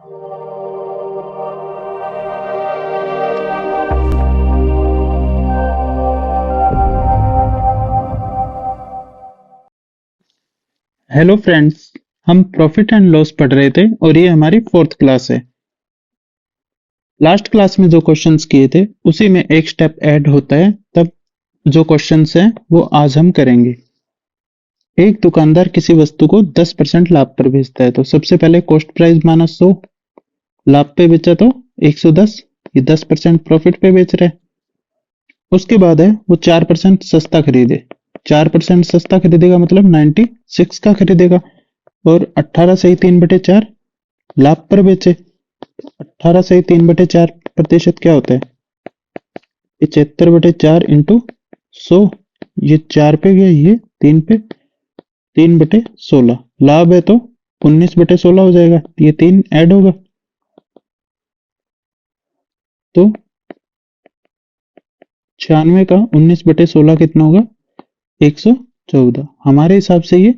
Hello friends, हम profit and loss पढ़ रहे थे और ये हमारी फोर्थ क्लास है। लास्ट क्लास में जो क्वेश्चंस किए थे उसी में एक स्टेप ऐड होता है, तब जो क्वेश्चंस हैं वो आज हम करेंगे। एक दुकानदार किसी वस्तु को 10% लाभ पर बेचता है, तो सबसे पहले कॉस्ट प्राइस माना 100, लाभ पे बेचा तो 110, ये 10% प्रॉफिट पे बेच रहा है। उसके बाद है वो 4% सस्ता खरीदे, 4% सस्ता खरीदेगा मतलब 96 का खरीदेगा और 18 से ही 3/4 लाभ पर बेचे। 18 से 3/4% क्या होता है? 75/4 इंटू 100, ये 4 पे गया, ये 3 पे, 3/16 लाभ है तो 19/16 हो जाएगा, ये 3 ऐड होगा तो 96 का 19/16 कितना होगा? 114। हमारे हिसाब से ये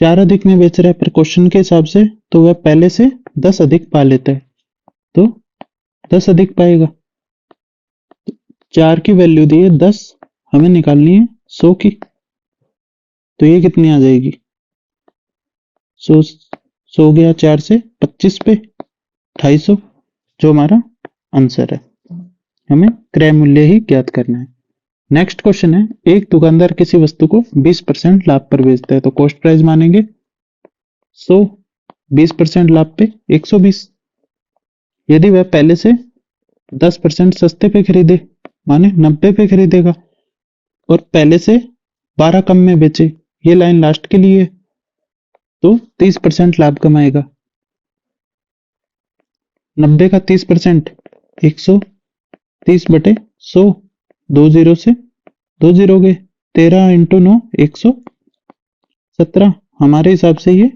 4 अधिक में बेच रहा है, पर क्वेश्चन के हिसाब से तो वह पहले से 10 अधिक पा लेता है, तो 10 अधिक पाएगा। 4 की वैल्यू दी है 10, हमें निकालनी है 100 की, तो ये कितनी आ जाएगी? 100 गया 4 से 25 पे 250, जो हमारा आंसर है। हमें क्रय मूल्य ही ज्ञात करना है। नेक्स्ट क्वेश्चन है, एक दुकानदार किसी वस्तु को 20% लाभ पर बेचता है, तो कॉस्ट प्राइस मानेंगे 100, 20% लाभ पे 120। यदि वह पहले से 10% सस्ते पे खरीदे, माने 90 पे खरीदेगा, और पहले से 12 कम में बेचे, ये लाइन लास्ट के लिए, तो 30% लाभ कमाएगा। 90 का 30% 130/100, 2 जीरो से 2 जीरो गए, 13 इंटू 9 117। हमारे हिसाब से ये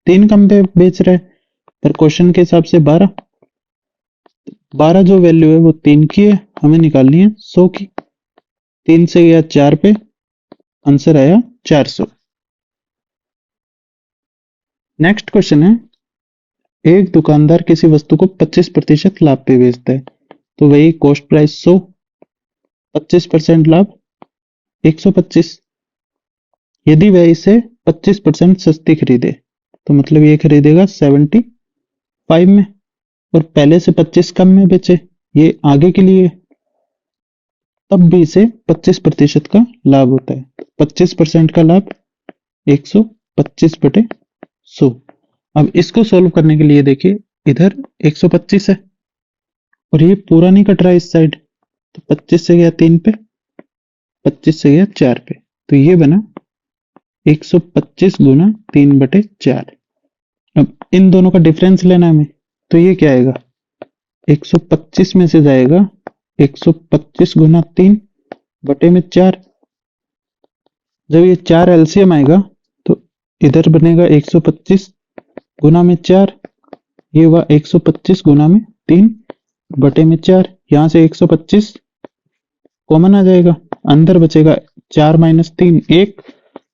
3 कम पे बेच रहा है, पर क्वेश्चन के हिसाब से 12 जो वैल्यू है वो 3 की है, हमें निकालनी है 100 की। 3 से गया 4 पे, आंसर आया 400। नेक्स्ट क्वेश्चन है, एक दुकानदार किसी वस्तु को 25% लाभ पे बेचता है, तो वही कॉस्ट प्राइस 100, 25% लाभ 125। यदि वह इसे 25% सस्ती खरीदे, तो मतलब ये खरीदेगा 75 में, और पहले से 25 कम में बेचे, ये आगे के लिए, तब भी इसे 25% का लाभ होता है। 25% का लाभ 125/100। अब इसको सोल्व करने के लिए देखिए, इधर 125 है और ये पूरा नहीं कट रहा है इस साइड, तो 25 से गया 3 पे, 25 से गया 4 पे, तो ये बना 125 गुना 3/4। अब इन दोनों का डिफरेंस लेना है हमें, तो ये क्या आएगा? 125 में से जाएगा 125 गुना 3/4। जब ये 4 एलसीएम आएगा तो इधर बनेगा 125 गुना में 4, ये हुआ 125 गुना में 3/4। यहां से 125 कॉमन आ जाएगा, अंदर बचेगा 4 माइनस 3 1,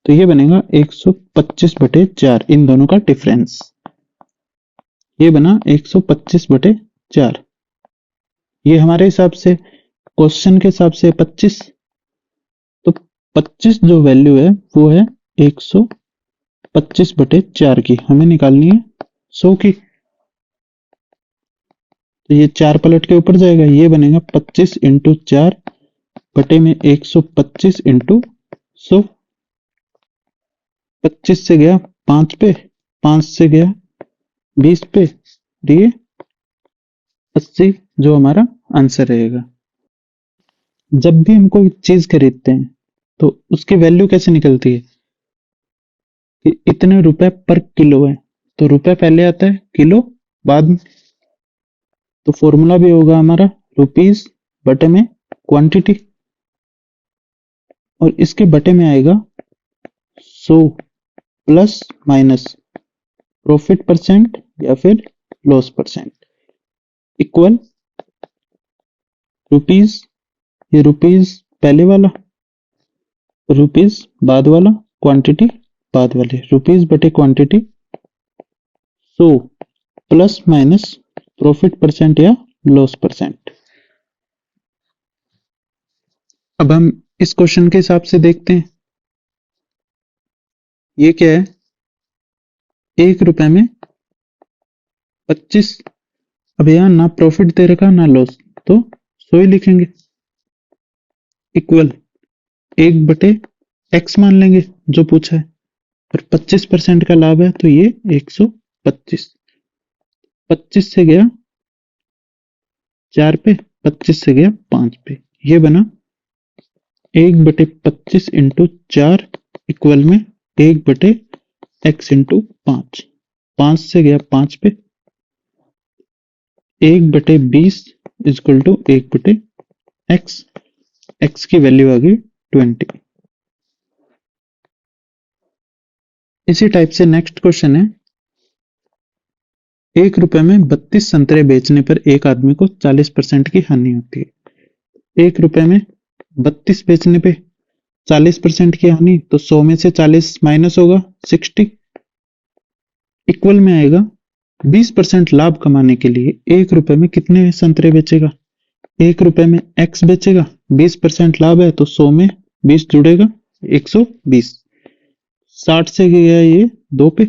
तो ये बनेगा 125/4। इन दोनों का डिफरेंस ये बना 125/4। ये हमारे हिसाब से, क्वेश्चन के हिसाब से 25, तो 25 जो वैल्यू है वो है 125/4 की, हमें निकालनी है 100 की। तो ये 4 पलट के ऊपर जाएगा, ये बनेगा 25 इंटू 4 बटे में 125 इंटू 100। 25 से गया 5 पे, 5 से गया 20 पे, ये 80 जो हमारा आंसर रहेगा। जब भी हम कोई चीज खरीदते हैं तो उसकी वैल्यू कैसे निकलती है कि इतने रुपए पर किलो है, तो रुपए पहले आता है, किलो बाद में, तो फॉर्मूला भी होगा हमारा रुपीस बटे में क्वांटिटी, और इसके बटे में आएगा 100 प्लस माइनस प्रॉफिट परसेंट या फिर लॉस परसेंट, इक्वल रुपीस, ये रुपीस पहले वाला, रुपीस बाद वाला, क्वांटिटी बाद वाले, रुपीस बटे quantity 100 plus minus profit percent या लॉस परसेंट। अब हम इस क्वेश्चन के हिसाब से देखते हैं। ये क्या है, 1 रुपए में 25। अब यहां ना प्रॉफिट दे रखा ना लॉस, तो 100 ही लिखेंगे। इक्वल 1/x मान लेंगे जो पूछा है, और 25% का लाभ है तो ये 125। 25 से गया 4 पे, 25 से गया 5 पे, ये बना 1/25 इंटू 4 इक्वल में 1/x इंटू 5। 5 से गया 5 पे, 1/20 इक्वल टू 1/x। x की वैल्यू आ गई 20। इसी टाइप से नेक्स्ट क्वेश्चन है, 1 रुपए में 32 संतरे बेचने पर एक आदमी को 40% की हानि होती है। 1 रुपए में 32 बेचने पे 40% की हानि, तो 100 में से 40 माइनस होगा 60, इक्वल में आएगा 20% लाभ कमाने के लिए 1 रुपए में कितने संतरे बेचेगा। 1 रुपए में x बेचेगा, 20% लाभ है तो 100 में 20 जुड़ेगा 120। 60 से गया ये 2 पे,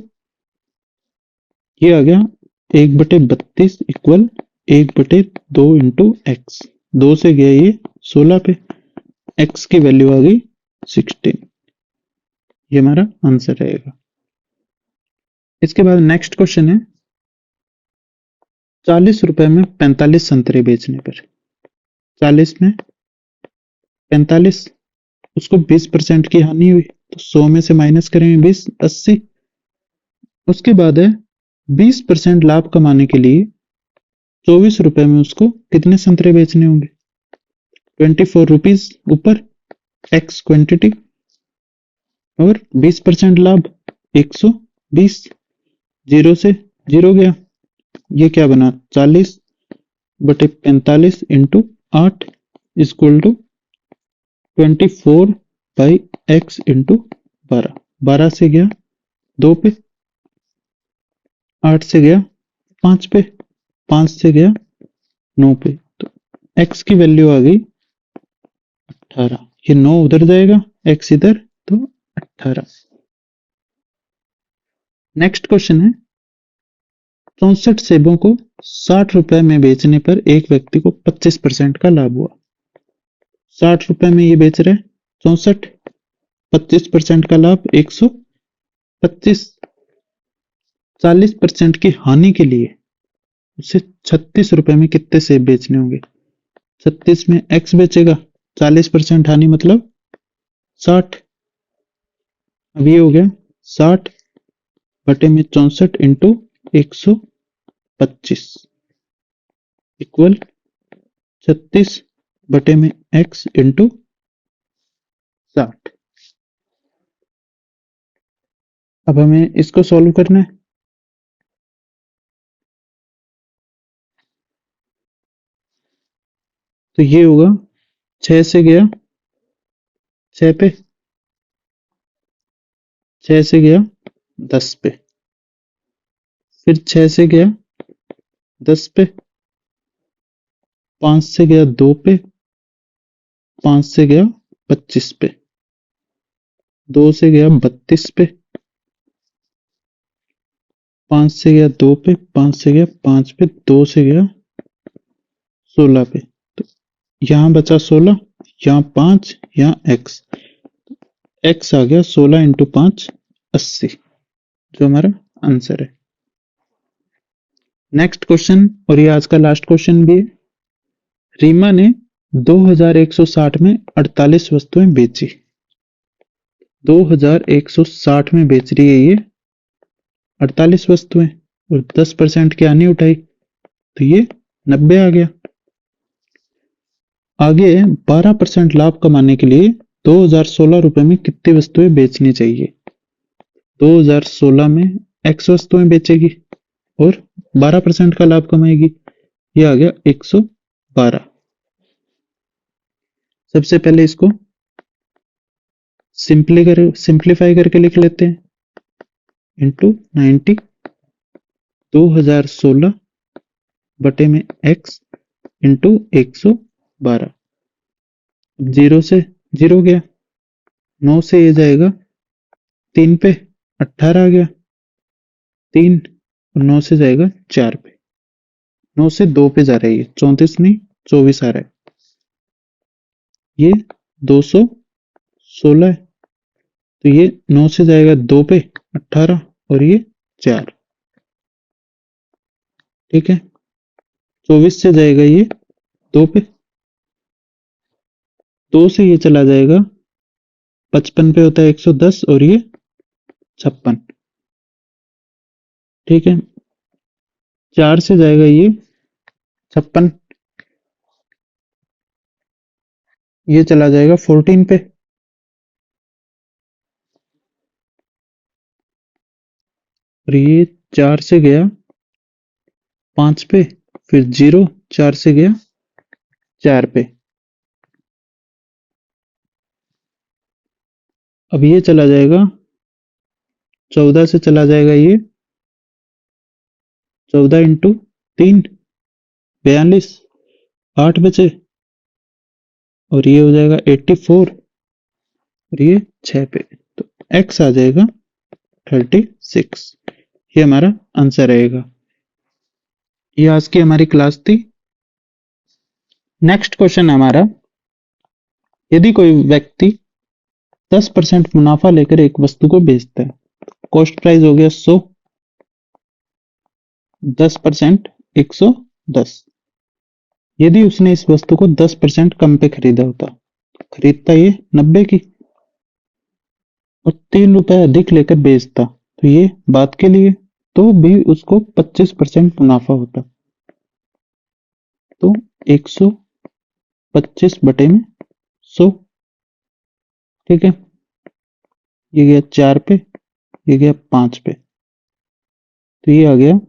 ये आ गया 1/32 इक्वल 1/2 इंटू एक्स। 2 से गया ये 16 पे, x की वैल्यू आ गई 16। ये हमारा आंसर रहेगा। इसके बाद नेक्स्ट क्वेश्चन है, 40 रुपए में 45 संतरे बेचने पर, 40 में 45, उसको 20% की हानि हुई तो 100 में से माइनस करेंगे 20, 80। उसके बाद है 20% लाभ कमाने के लिए 24 रुपए में उसको कितने संतरे बेचने होंगे। 24 रुपीज ऊपर x क्वांटिटी और 20% लाभ 120। 0 से 0 गया, ये क्या बना 40/45 into 8 equal to 24/x into 12। 12 से गया 2 पे, 8 से गया 5 पे, 5 से गया 9 पे, तो x की वैल्यू आ गई 18। ये 9 उधर जाएगा, x इधर, तो 18। नेक्स्ट क्वेश्चन है, 64 सेबों को 60 रुपए में बेचने पर एक व्यक्ति को 25% का लाभ हुआ। 60 रुपए में ये बेच रहे 64, 25% का लाभ 125। 40% की हानि के लिए उसे 36 रुपए में कितने सेब बेचने होंगे। 36 में x बेचेगा, 40% हानि मतलब 60। अब ये हो गया 60 बटे में 64 इंटू 125 इक्वल 36 बटे में x इंटू 60। अब हमें इसको सॉल्व करना है। तो ये होगा 6 से गया 6 पे, 6 से गया 10 पे, फिर 6 से गया 10 पे, 5 से गया 2 पे, 5 से गया 25 पे, 2 से गया 32 पे, 5 से गया 2 पे, 5 से गया 5 पे, 2 से गया 16 पे, तो यहां बचा 16, यहां 5, यहां x आ गया 16 इंटू 5 80, जो हमारा आंसर है। नेक्स्ट क्वेश्चन, और ये आज का लास्ट क्वेश्चन भी है। रीमा ने 2160 में 48 वस्तुएं बेची। 2160 में बेच रही है ये 48 वस्तुएं और 10% की हानि उठाई, तो ये 90 आ गया। आगे 12% लाभ कमाने के लिए 2016 रुपए में कितनी वस्तुएं बेचनी चाहिए। 2016 में x वस्तुएं बेचेगी और 12% का लाभ कमाएगी, ये आ गया 112। सबसे पहले इसको सिंप्लीफाई करके लिख लेते हैं, इंटू 90, 2016 बटे में x इंटू 112। जीरो से जीरो गया, 9 से ये जाएगा 3 पे, 18 आ गया, 3 और 9 से जाएगा 4 पे, 9 से 2 पे जा रही है, 34 नहीं 24 आ रहा है। ये 216 है, तो ये 9 से जाएगा 2 पे, 18 और ये 4। ठीक है, 24 से जाएगा ये 2 पे, 2 से ये चला जाएगा 55 पे होता है 110 और ये 56। ठीक है, 4 से जाएगा ये 56, ये चला जाएगा 14 पे, और ये 4 से गया 5 पे, फिर 0, 4 से गया 4 पे। अब ये चला जाएगा 14 से चला जाएगा ये 14 इंटू 3 42, 8 बचे, और ये हो जाएगा 84 और ये 6 पे, तो x आ जाएगा 36। ये हमारा आंसर रहेगा। ये आज की हमारी क्लास थी। नेक्स्ट क्वेश्चन हमारा, यदि कोई व्यक्ति 10% मुनाफा लेकर एक वस्तु को बेचता है, कॉस्ट प्राइस हो गया 100, 10% 110। यदि उसने इस वस्तु को 10% कम पे खरीदा होता, खरीदता ये 90 की और 3 रुपए अधिक लेकर बेचता, तो ये बात के लिए, तो भी उसको 25% मुनाफा होता। तो 125 बटे में 100। ठीक है, ये गया 4 पे, ये गया 5 पे, तो ये आ गया,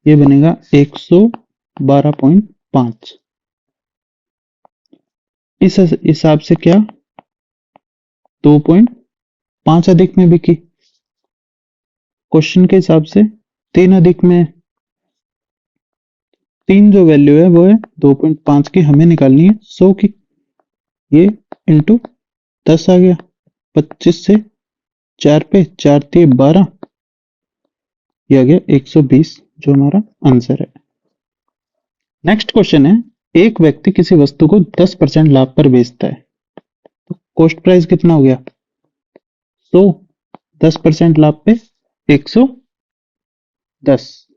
ये बनेगा 112.5। इस हिसाब से क्या 2.5 अधिक में बिकी। क्वेश्चन के हिसाब से 3 अधिक में, 3 जो वैल्यू है वो है 2.5 की, हमें निकालनी है 100 की। ये इंटू 10 आ गया, 25 से 4 पे, 4 3 12, ये आ गया 120, जो हमारा आंसर है। नेक्स्ट क्वेश्चन है, एक व्यक्ति किसी वस्तु को 10% लाभ पर बेचता है, तो कॉस्ट प्राइस कितना हो गया 100, 10% लाभ पे 110।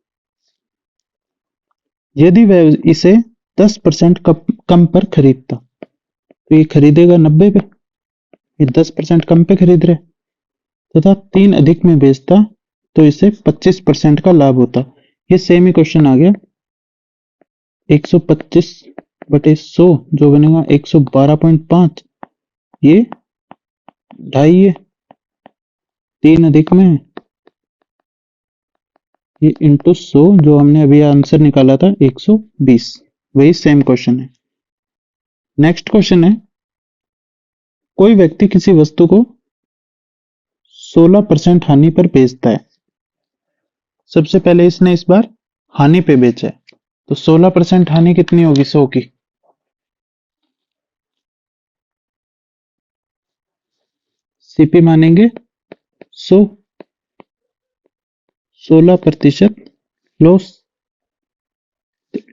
यदि वह इसे 10% कम पर खरीदता, तो ये खरीदेगा 90 पे, ये 10% कम पे खरीद रहे, तथा 3 अधिक में बेचता, तो इसे 25% का लाभ होता। ये सेम ही क्वेश्चन आ गया, 125 बटे 100 जो बनेगा 112.5, ये 2.5 है, 3 अधिक में ये इंटू 100 जो हमने अभी आंसर निकाला था 120, वही सेम क्वेश्चन है। नेक्स्ट क्वेश्चन है, कोई व्यक्ति किसी वस्तु को 16% हानि पर बेचता है। सबसे पहले इसने इस बार हानि पे बेचा है, तो 16% हानि कितनी होगी 100 की, सीपी मानेंगे 100, 16% लॉस,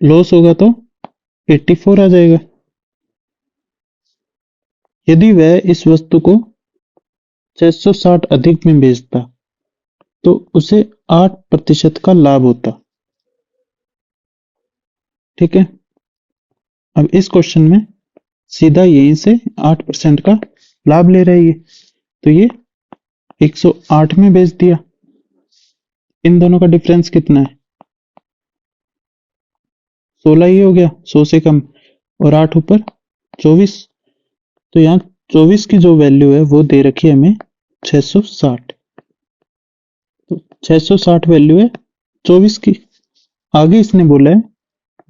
लॉस होगा तो 84 आ जाएगा। यदि वह इस वस्तु को 660 अधिक में बेचता, तो उसे 8% का लाभ होता। ठीक है, अब इस क्वेश्चन में सीधा यहीं से 8% का लाभ ले रही है, तो ये 108 में बेच दिया। इन दोनों का डिफरेंस कितना है 16 ही हो गया, 100 से कम, और 8 ऊपर 24, तो यहाँ 24 की जो वैल्यू है वो दे रखी है हमें 660, तो 660 वैल्यू है 24 की। आगे इसने बोला है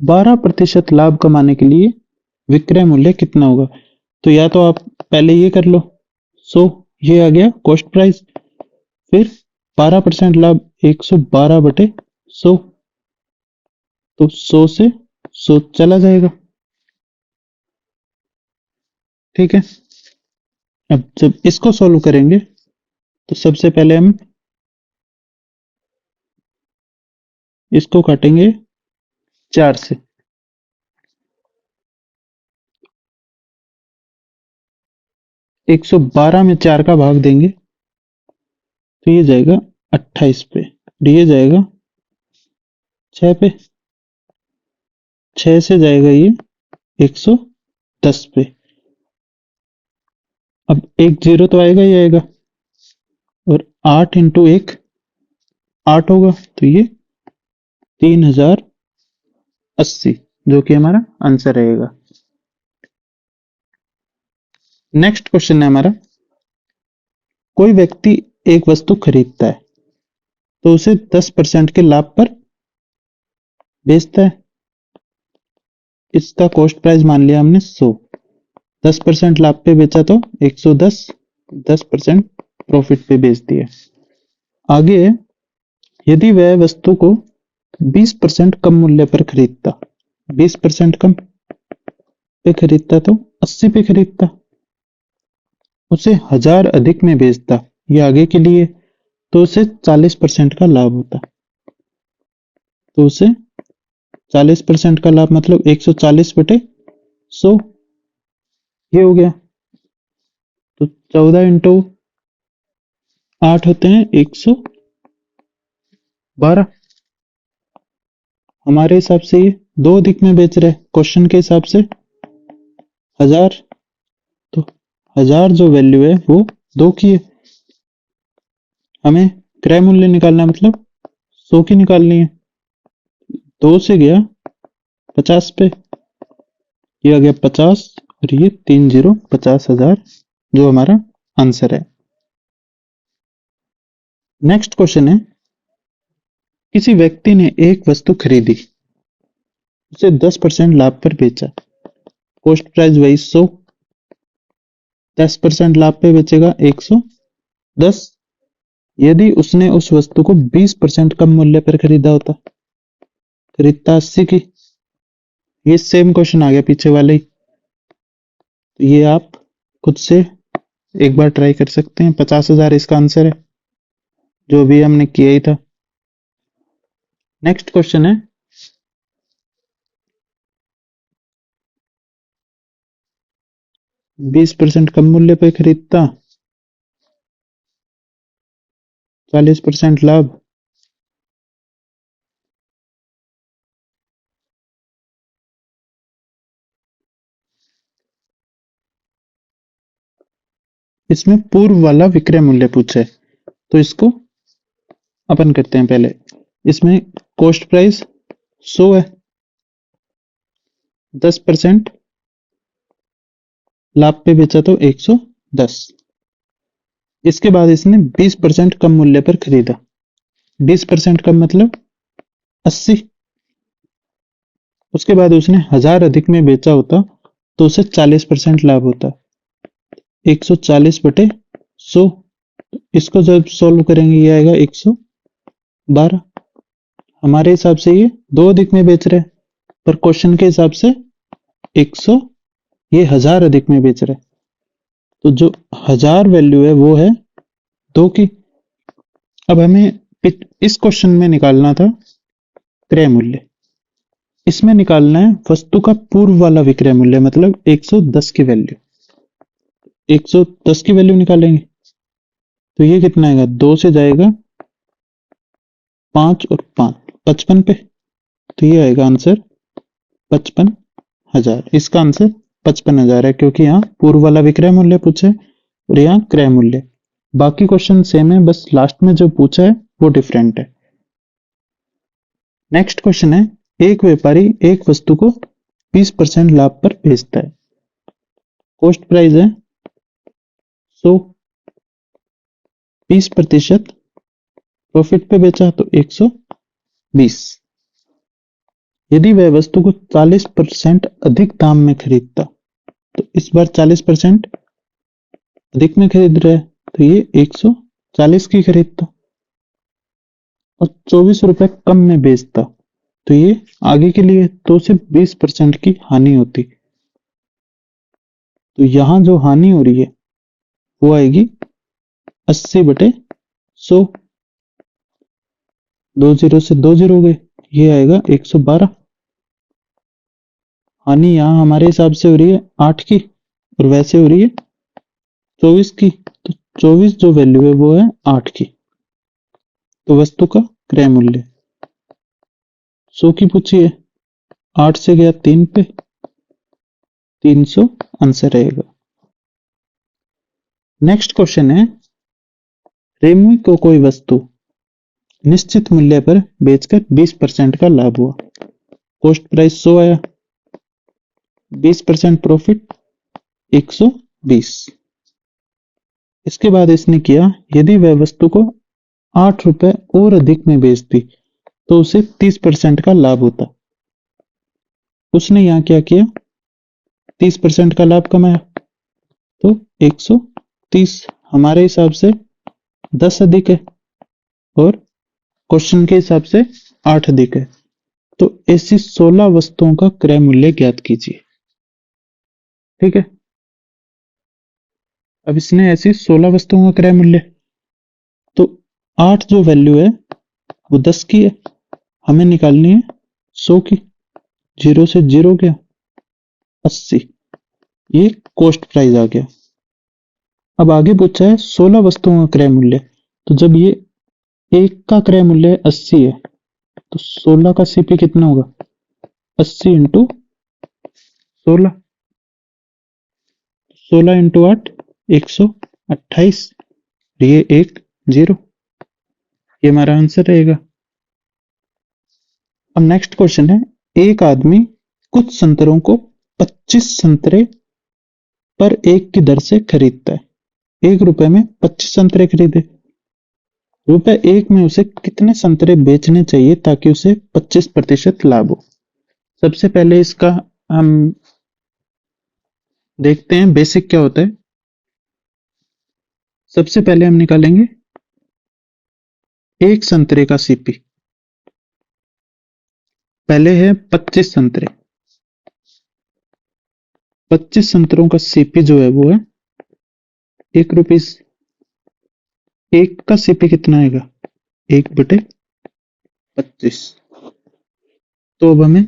12% लाभ कमाने के लिए विक्रय मूल्य कितना होगा, तो या तो आप पहले ये कर लो 100 ये आ गया कॉस्ट प्राइस। फिर 12% लाभ 112 बटे 100, तो 100 से 100 चला जाएगा। ठीक है, अब जब इसको सॉल्व करेंगे तो सबसे पहले हम इसको काटेंगे 4 से। 112 में 4 का भाग देंगे तो ये जाएगा 28 पे, और ये जाएगा 6 पे। 6 से जाएगा ये 110 पे। अब एक जीरो तो आएगा ही आएगा, और 8 इंटू 1 8 होगा, तो ये 3080, जो कि हमारा आंसर रहेगा। नेक्स्ट क्वेश्चन है हमारा, कोई व्यक्ति एक वस्तु खरीदता है तो उसे 10% के लाभ पर बेचता है। इसका कॉस्ट प्राइस मान लिया हमने 100, 10% लाभ पे बेचा तो 110, 10% प्रॉफिट पे बेच दिया। आगे, यदि वह वस्तु को 20% कम मूल्य पर खरीदता, 20% कम पे खरीदता तो 80 पे खरीदता, उसे 1000 अधिक में बेचता, ये आगे के लिए, तो उसे 40% का लाभ होता। तो उसे 40% का लाभ मतलब 140 बटे 100, ये हो गया। तो 14 इंटू 8 होते हैं 112। हमारे हिसाब से ये 2 अधिक में बेच रहे, क्वेश्चन के हिसाब से 1000, तो 1000 जो वैल्यू है वो 2 की है। हमें क्रय मूल्य निकालना है, मतलब 100 की निकालनी है। 2 से गया 50 पे, ये आ गया 50, और ये 30 50,000, जो हमारा आंसर है। नेक्स्ट क्वेश्चन है, किसी व्यक्ति ने एक वस्तु खरीदी, उसे 10% लाभ पर बेचा, कॉस्ट प्राइस वही 100, 10% लाभ पे बेचेगा 110। यदि उसने उस वस्तु को 20% कम मूल्य पर खरीदा होता, खरीदता 80 की। ये सेम क्वेश्चन आ गया पीछे वाले ही, तो ये आप खुद से एक बार ट्राई कर सकते हैं। 50,000 इसका आंसर है, जो भी हमने किया ही था। नेक्स्ट क्वेश्चन है, बीस परसेंट कम मूल्य पर खरीदता, 40% लाभ, इसमें पूर्व वाला विक्रय मूल्य पूछा है, तो इसको अपन करते हैं पहले। इसमें कॉस्ट प्राइस 100 है, 10% लाभ पे बेचा तो 110। इसके बाद इसने 20% कम मूल्य पर खरीदा, 20% कम मतलब 80। उसके बाद उसने 1000 अधिक में बेचा होता तो उसे 40% लाभ होता, 140 बटे 100। इसको जब सॉल्व करेंगे ये आएगा 112। हमारे हिसाब से ये 2 अधिक में बेच रहे, पर क्वेश्चन के हिसाब से 100, ये 1000 अधिक में बेच रहे, तो जो 1000 वैल्यू है वो है 2 की। अब हमें इस क्वेश्चन में निकालना था क्रय मूल्य, इसमें निकालना है वस्तु का पूर्व वाला विक्रय मूल्य, मतलब 110 की वैल्यू। 110 की वैल्यू निकालेंगे तो ये कितना आएगा, 2 से जाएगा 5 और 5 55 पे, तो ये आएगा आंसर 55,000। इसका आंसर 55,000 है, क्योंकि यहाँ पूर्व वाला विक्रय मूल्य पूछे और यहाँ क्रय मूल्य। बाकी क्वेश्चन सेम है, बस लास्ट में जो पूछा है वो डिफरेंट है। नेक्स्ट क्वेश्चन है, एक व्यापारी एक वस्तु को 20% लाभ पर बेचता है, कॉस्ट प्राइस है 100, 20% प्रॉफिट पे बेचा तो 120। यदि वह वस्तु को 40% अधिक दाम में खरीदता, तो इस बार 40% अधिक में खरीद रहा है, तो ये 140 की खरीदता और 24 रुपए कम में बेचता, तो ये आगे के लिए तो सिर्फ 20% की हानि होती। तो यहां जो हानि हो रही है वो आएगी 80/100। 2 जीरो से 2 जीरो हो गए, ये आएगा 112। हानि यहाँ हमारे हिसाब से हो रही है 8 की और वैसे हो रही है 24 की, तो 24 जो वैल्यू है वो है 8 की। तो वस्तु का क्रय मूल्य 100 की पूछी है, 8 से गया 3 पे, 300 आंसर रहेगा। नेक्स्ट क्वेश्चन है, रेमू को कोई वस्तु निश्चित मूल्य पर बेचकर 20% का लाभ हुआ। कॉस्ट प्राइस 100 आया, 20% प्रॉफिट 120। इसके बाद इसने किया, यदि वह वस्तु को 8 रुपए और अधिक में बेचती तो उसे 30% का लाभ होता। उसने यहां क्या किया, 30% का लाभ कमाया, तो 130 हमारे हिसाब से 10 अधिक है और क्वेश्चन के हिसाब से 8 अधिक है। तो ऐसी 16 वस्तुओं का क्रय मूल्य ज्ञात कीजिए। ठीक है, अब इसने ऐसी 16 वस्तुओं का क्रय मूल्य, तो 8 जो वैल्यू है वो 10 की है, हमें निकालनी है 100 की। 0 से 0 गया 80, ये कॉस्ट प्राइस आ गया। अब आगे पूछा है 16 वस्तुओं का क्रय मूल्य, तो जब ये एक का क्रय मूल्य 80 है तो 16 का सीपी कितना होगा, 80 इंटू 16, 16 इंटू 8 128, ये 1 0, ये हमारा आंसर रहेगा। अब नेक्स्ट क्वेश्चन है, एक आदमी कुछ संतरों को 25 संतरे पर 1 की दर से खरीदता है। 1 रुपए में 25 संतरे खरीदे, रुपए 1 में उसे कितने संतरे बेचने चाहिए ताकि उसे 25% लाभ हो। सबसे पहले इसका हम देखते हैं बेसिक क्या होता है। सबसे पहले हम निकालेंगे एक संतरे का सीपी, पहले है 25 संतरे, 25 संतरों का सीपी जो है वो है 1 रुपीस। एक का सीपी कितना आएगा, 1/25। तो अब हमें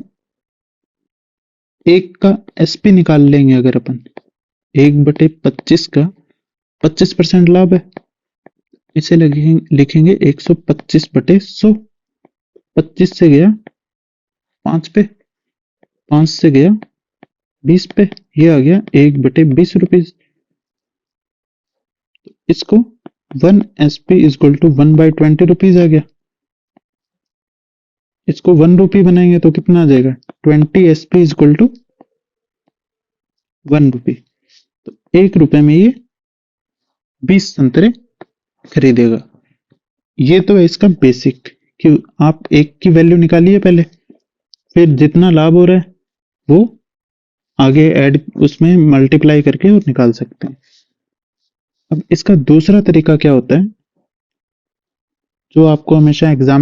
एक का एसपी निकाल लेंगे, अगर अपन 1/25 का 25% लाभ है, इसे लिखेंगे 125/100। 25 से गया 5 पे, 5 से गया 20 पे, ये आ गया 1/20 रुपीज। इसको 1 SP इक्वल टू 1/20 रुपीज आ गया। इसको 1 रुपी बनाएंगे तो कितना आ जाएगा, 20 SP इक्वल टू 1 रुपी। तो 1 रुपए में ये 20 संतरे खरीदेगा। ये तो है इसका बेसिक, कि आप एक की वैल्यू निकालिए पहले, फिर जितना लाभ हो रहा है वो आगे ऐड उसमें मल्टीप्लाई करके और निकाल सकते हैं। अब इसका दूसरा तरीका क्या होता है, जो आपको हमेशा एग्जाम